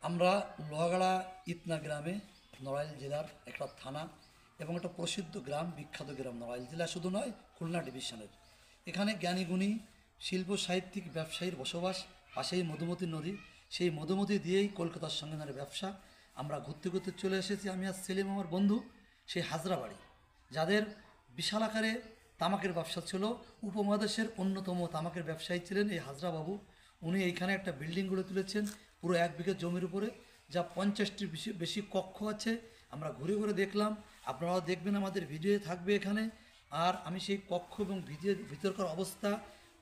আমরা লোহাগাড়া ইতনা গ্রামে নড়াইল জেলার একটা থানা এবং একটা প্রসিদ্ধ গ্রাম, বিখ্যাত গ্রাম নড়াইল জেলা শুধু নয়, খুলনা ডিভিশনের। এখানে জ্ঞানীগুণী শিল্প সাহিত্যিক ব্যবসায়ীর বসবাস, পাশেই মধুমতি নদী। সেই মধুমতি দিয়েই কলকাতার সঙ্গে নারী ব্যবসা। আমরা ঘুরতে ঘুরতে চলে এসেছি, আমি আর সেলিম আমার বন্ধু, সেই হাজরাবাড়ি, যাদের বিশাল আকারে তামাকের ব্যবসা ছিল। উপমহাদেশের অন্যতম তামাকের ব্যবসায়ী ছিলেন এই হাজরা বাবু। উনি এইখানে একটা বিল্ডিং গড়ে তুলেছেন পুরো 1 বিঘা জমির উপরে, যা 50টির বেশি কক্ষ আছে। আমরা ঘুরে ঘুরে দেখলাম, আপনারাও দেখবেন, আমাদের ভিডিও থাকবে এখানে। আর আমি সেই কক্ষ এবং ভিতরকার অবস্থা,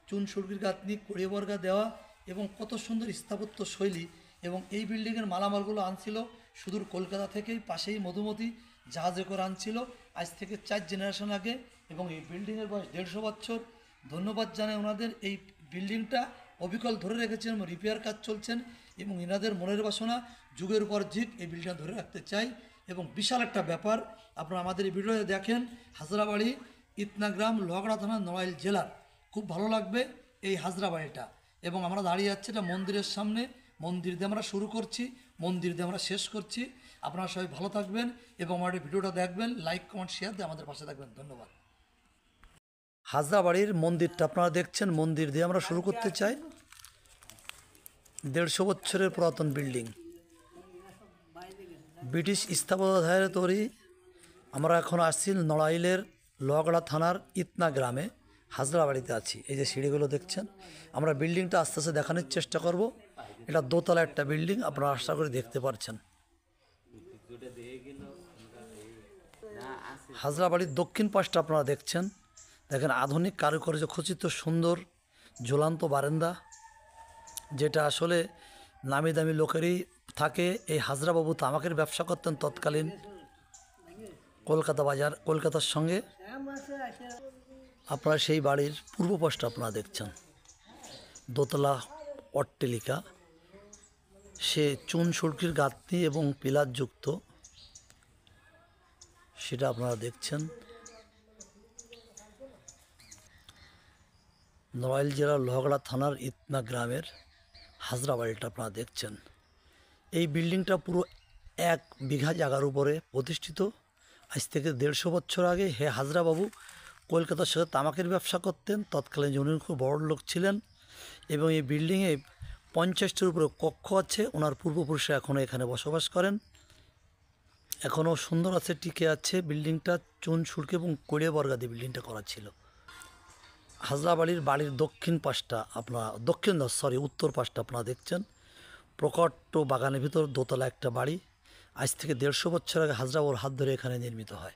চুন সুরকির গাঁথনি, কড়িবর্গা দেওয়া এবং কত সুন্দর স্থাপত্য শৈলী, এবং এই বিল্ডিংয়ের মালামালগুলো আনছিল সুদূর কলকাতা থেকেই, পাশেই মধুমতি জাহাজে করে আনছিল আজ থেকে 4 জেনারেশন আগে। এবং এই বিল্ডিংয়ের বয়স 150 বছর। ধন্যবাদ জানাই ওনাদের। এই বিল্ডিংটা অবিকল ধরে রেখেছেন, রিপেয়ার কাজ চলছেন, এবং এনাদের মনের বাসনা যুগের পর যুগ এই বিল্ডিংটা ধরে রাখতে চাই। এবং বিশাল একটা ব্যাপার, আপনারা আমাদের এই ভিডিওতে দেখেন। হাজরাবাড়ি, ইতনাগ্রাম, লোহাগড়া থানা, নড়াইল জেলার। খুব ভালো লাগবে এই হাজরাবাড়িটা। এবং আমরা দাঁড়িয়ে যাচ্ছি এটা মন্দিরের সামনে। মন্দির দিয়ে আমরা শুরু করছি, মন্দির দিয়ে আমরা শেষ করছি। আপনারা সবাই ভালো থাকবেন এবং আমাদের ভিডিওটা দেখবেন, লাইক কমেন্ট শেয়ার দিয়ে আমাদের পাশে থাকবেন। ধন্যবাদ। হাজরাবাড়ির মন্দিরটা আপনারা দেখছেন, মন্দির দিয়ে আমরা শুরু করতে চাই। 150 বছরের পুরাতন বিল্ডিং, ব্রিটিশ স্থাপত্যের তৈরি। আমরা এখন আসছি নড়াইলের লোহাগড়া থানার ইতনা গ্রামে, হাজরাবাড়িতে আছি। এই যে সিঁড়িগুলো দেখছেন, আমরা বিল্ডিংটা আস্তে আস্তে দেখানোর চেষ্টা করব। এটা দোতলা একটা বিল্ডিং, আপনারা আশা করে দেখতে পাচ্ছেন। হাজরাবাড়ির দক্ষিণ পাশটা আপনারা দেখছেন, দেখেন আধুনিক কারুকার্য খচিত সুন্দর ঝুলন্ত বারান্দা, যেটা আসলে নামি দামি লোকেরই থাকে। এই হাজরাবাবু তামাকের ব্যবসা করতেন তৎকালীন কলকাতা বাজার, কলকাতার সঙ্গে। আপনারা সেই বাড়ির পূর্ব পাশটা আপনারা দেখছেন, দোতলা অট্টালিকা, সে চুন সুরকির গাঁথনি এবং পিলার যুক্ত, সেটা আপনারা দেখছেন। নড়াইল জেলার লোহাগড়া থানার ইতনা গ্রামের হাজরাবাড়িটা আপনারা দেখছেন। এই বিল্ডিংটা পুরো 1 বিঘা জায়গার উপরে প্রতিষ্ঠিত। আজ থেকে 150 বছর আগে হে হাজরাবাবু কলকাতার সাথে তামাকের ব্যবসা করতেন। তৎকালীন উনি খুব বড় লোক ছিলেন, এবং এই বিল্ডিংয়ে 50টির উপরে কক্ষ আছে। ওনার পূর্বপুরুষরা এখনও এখানে বসবাস করেন, এখনও সুন্দর আছে, টিকে আছে। বিল্ডিংটা চুন সুরকি এবং কড়িয়ে বর্গা দিয়ে বিল্ডিংটা করা ছিল। হাজরাবাড়ির বাড়ির দক্ষিণ পাশটা আপনারা, উত্তর পাশটা আপনারা দেখছেন, প্রকট বাগানের ভিতর দোতলা একটা বাড়ি। আজ থেকে 150 বছর আগে হাজরাবাবুর হাত ধরে এখানে নির্মিত হয়।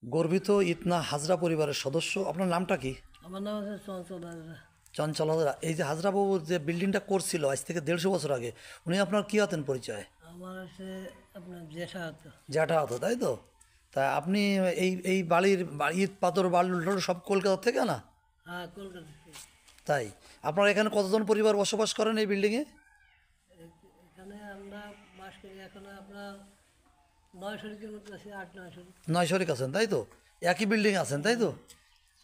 গর্বিত ইতনা হাজরা পরিবারের সদস্য। আপনার নামটা কি? আমার নাম হচ্ছে চঞ্চল হাজরা। চঞ্চল হাজরা। এই যে হাজরাবাবু যে বিল্ডিংটা করছিল আজ থেকে 150 বছর আগে, উনি আপনার কী হতেন পরিচয়? আমার হচ্ছে আপনার জ্যাঠা হতো। জ্যাঠা হতো, তাই তো? তা আপনি এই বাড়ির ইট পাথর বালু সব কলকাতা থেকে না? হ্যাঁ, কলকাতা থেকে। তাই আপনার এখানে কতজন পরিবার বসবাস করেন এই বিল্ডিংয়ে? এখানে আমরা বাস করি এখন আপনার 9 শরিকের মতো আছি, 8-9 শরিক। 9 শরিক আছেন, তাই তো? একই বিল্ডিং আছেন, তাই তো?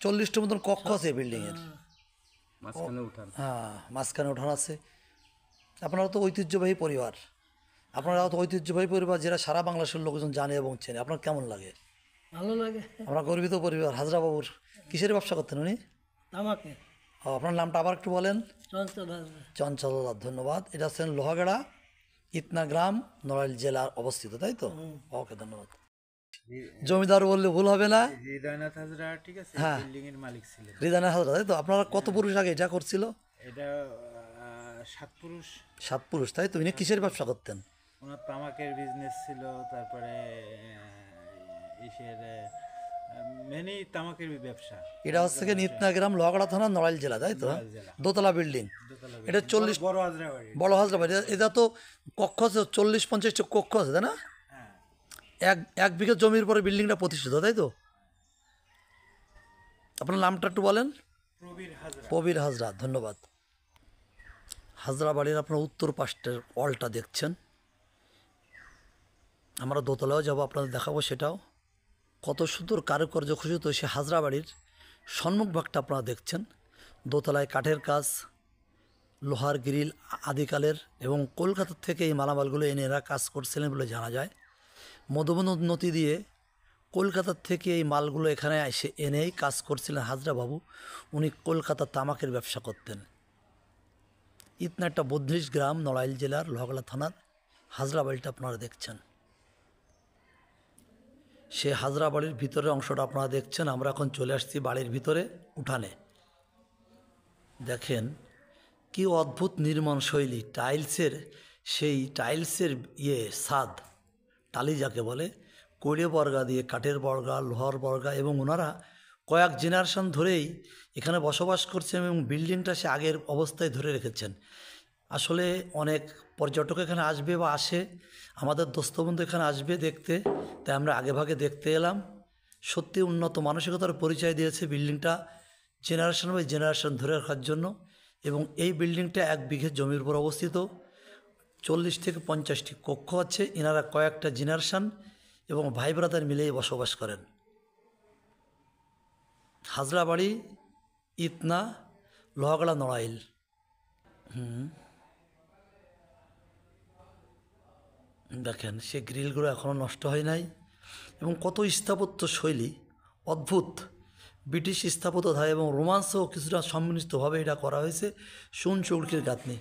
40টির মতন কক্ষ আছে এই বিল্ডিংয়ের। হ্যাঁ, মাঝখানে উঠান আছে। আপনারা তো ঐতিহ্যবাহী পরিবার, যেটা সারা বাংলাদেশের লোকজন জানে এবং চেনে। আপনার কেমন লাগে? ভালো লাগে। আমরা গর্বিত পরিবার। হাজরাবাবুর কিসের ব্যবসা করতেন উনি? তামাকে। আপনার নামটা আবার একটু বলেন। চঞ্চল হাজরা। চঞ্চল, ধন্যবাদ। এটা হচ্ছেন লোহাগড়া ইতনা গ্রাম, নড়াইল জেলার অবস্থিত, তাই তো? ওকে, ধন্যবাদ। জমিদার বললে ভুল হবে না। হৃদয়নাথ হাজরা, ঠিক আছে, হ্যাঁ, বিল্ডিং এর মালিক ছিলেন। হৃদয়নাথ হাজরা, তাই তো? আপনারা কত পুরুষ আগে এটা করছিল? এটা 7 পুরুষ। 7 পুরুষ, তাই তো? ইনি কিসের ব্যবসা করতেন? ওনার তামাকের বিজনেস ছিল, তারপরে ইসের মেনি তামাকের ব্যবসা। এটা হচ্ছে কি ইতনা গ্রাম, লোহাগড়া থানা, নড়াইল জেলা, তাই তো? দোতলা বিল্ডিং। এটা 40 বড় হাজরা বাড়ি। বড় হাজরা বাড়ি। এটা তো কক্ষ আছে 40-50টি কক্ষ আছে, তাই না? হ্যাঁ, 1 বিঘা জমির পরে বিল্ডিংটা প্রতিষ্ঠিত, তাই তো? আপনার নামটা একটু বলেন। প্রবীর হাজরা। প্রবীর হাজরা, ধন্যবাদ। হাজরা বাড়ির আপনার উত্তর পাশের ওয়ালটা দেখছেন। আমরা দোতলাও যাব, আপনাদের দেখাবো সেটাও। কত সুন্দর কারুকার্য খচিত সে হাজরা বাড়ির সম্মুখ ভাগটা আপনারা দেখছেন। দোতলায় কাঠের কাজ, লোহার গ্রিল আদিকালের, এবং কলকাতা থেকে এই মালামালগুলো এনে এরা কাজ করছিলেন বলে জানা যায়। মধুবন নদী দিয়ে কলকাতার থেকে এই মালগুলো এখানে এসে এনেই কাজ করছিলেন হাজরা বাবু। উনি কলকাতার তামাকের ব্যবসা করতেন। ইতনা একটা 32 গ্রাম, নড়াইল জেলার লোহাগড়া থানার হাজরা বাড়িটা আপনারা দেখছেন। সে হাজরা বাড়ির ভিতরের অংশটা আপনারা দেখছেন। আমরা এখন চলে আসছি বাড়ির ভিতরে উঠানে। দেখেন কি অদ্ভুত নির্মাণ শৈলী, টাইলসের, সেই টাইলসের ছাদ, টালি যাকে বলে, কড়ে বর্গা দিয়ে, কাঠের বর্গা, লোহার বর্গা, এবং ওনারা কয়েক জেনারেশন ধরেই এখানে বসবাস করছেন এবং বিল্ডিংটা সে আগের অবস্থায় ধরে রেখেছেন। আসলে অনেক পর্যটক এখানে আসবে বা আসে, আমাদের দোস্তবন্ধু এখানে আসবে দেখতে, তাই আমরা আগে ভাগে দেখতে এলাম। সত্যি উন্নত মানসিকতার পরিচয় দিয়েছে বিল্ডিংটা জেনারেশন বাই জেনারেশন ধরে রাখার জন্য। এবং এই বিল্ডিংটা 1 বিঘে জমির উপর অবস্থিত। 40 থেকে 50টি কক্ষ আছে। এনারা কয়েকটা জেনারেশন এবং ভাই ব্রাদার মিলেই বসবাস করেন। হাজরা বাড়ি, ইতনা, লোহাগড়া, নড়াইল। দেখেন সে গ্রিলগুলো এখনও নষ্ট হয় নাই, এবং কত স্থাপত্য শৈলী, অদ্ভুত ব্রিটিশ স্থাপত্য ধারা এবং রোমান্সও কিছুটা সম্মিলিতভাবে এটা করা হয়েছে। চৌকির গাঁথনি।